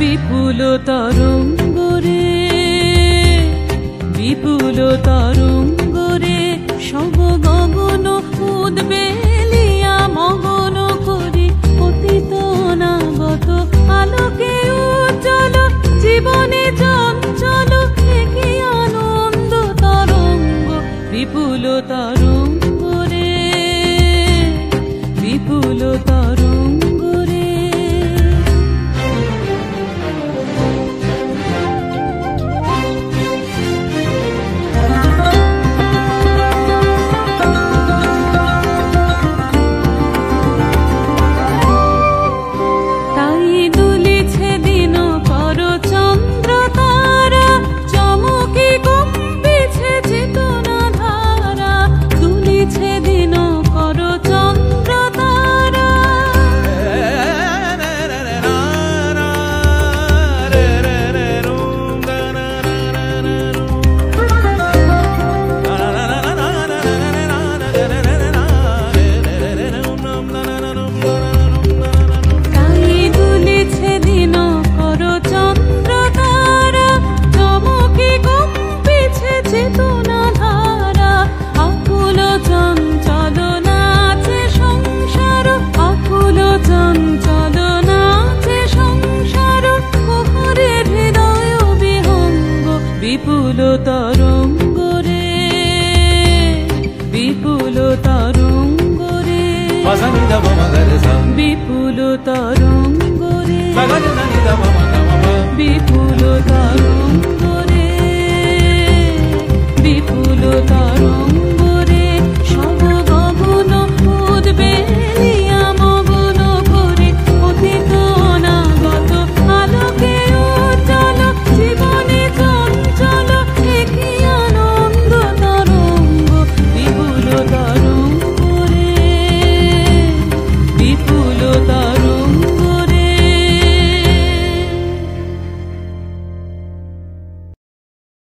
বিপুল তরঙ্গরে বিপুল তরঙ্গরে সব গগন উদ্বেলিয়া মগন করি অতীত অনাগত আলোকে উজ্জ্বল জীবনে চঞ্চল কি আনন্দ তরঙ্গ বিপুল তরঙ্গরে বিপুল তরঙ্গরে বিপুল তরঙ্গরে বিপুল তরঙ্গরে বিপুল তরঙ্গরে বিপুল তরঙ্গরে বিপুল তরঙ্গ